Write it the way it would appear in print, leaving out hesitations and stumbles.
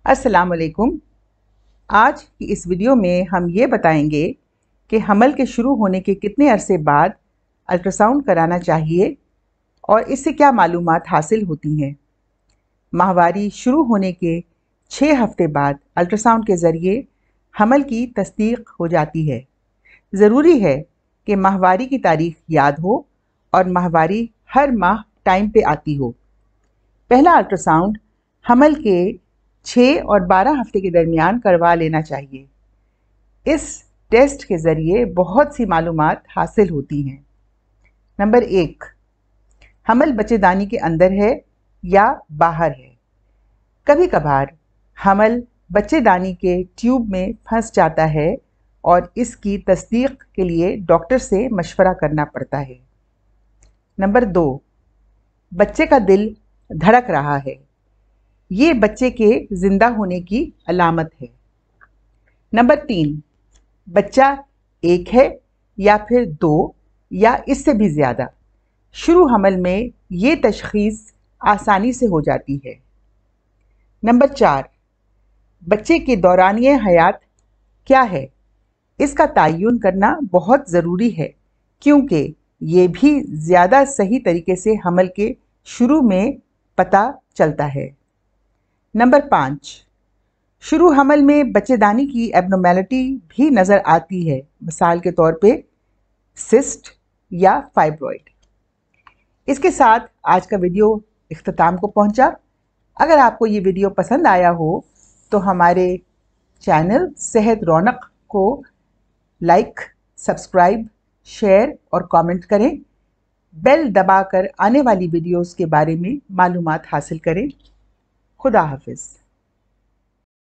अस्सलाम वालेकुम। आज की इस वीडियो में हम ये बताएंगे कि हमल के शुरू होने के कितने अरसे बाद अल्ट्रासाउंड कराना चाहिए और इससे क्या मालूमात हासिल होती हैं। माहवारी शुरू होने के 6 हफ्ते बाद अल्ट्रासाउंड के ज़रिए हमल की तस्दीक हो जाती है। ज़रूरी है कि माहवारी की तारीख याद हो और माहवारी हर माह टाइम पे आती हो। पहला अल्ट्रासाउंड हमल के 6 और 12 हफ्ते के दरमियान करवा लेना चाहिए। इस टेस्ट के ज़रिए बहुत सी मालूमात हासिल होती हैं। नंबर 1, हमल बच्चेदानी के अंदर है या बाहर है। कभी कभार हमल बच्चेदानी के ट्यूब में फंस जाता है और इसकी तस्दीक के लिए डॉक्टर से मशवरा करना पड़ता है। नंबर 2, बच्चे का दिल धड़क रहा है। ये बच्चे के जिंदा होने की अलामत है। नंबर 3, बच्चा एक है या फिर 2 या इससे भी ज़्यादा। शुरू हमल में ये तशख़ीस आसानी से हो जाती है। नंबर 4, बच्चे के दौरानिए हयात क्या है, इसका तयन करना बहुत ज़रूरी है क्योंकि ये भी ज़्यादा सही तरीके से हमल के शुरू में पता चलता है। नंबर 5, शुरू हमल में बच्चेदानी की एबनॉर्मेलिटी भी नज़र आती है, मिसाल के तौर पे सिस्ट या फाइब्रॉइड। इसके साथ आज का वीडियो इख्तिताम को पहुंचा। अगर आपको ये वीडियो पसंद आया हो तो हमारे चैनल सेहत रौनक को लाइक, सब्सक्राइब, शेयर और कमेंट करें। बेल दबाकर आने वाली वीडियोस के बारे में मालूमात हासिल करें। खुदा हाफिज़।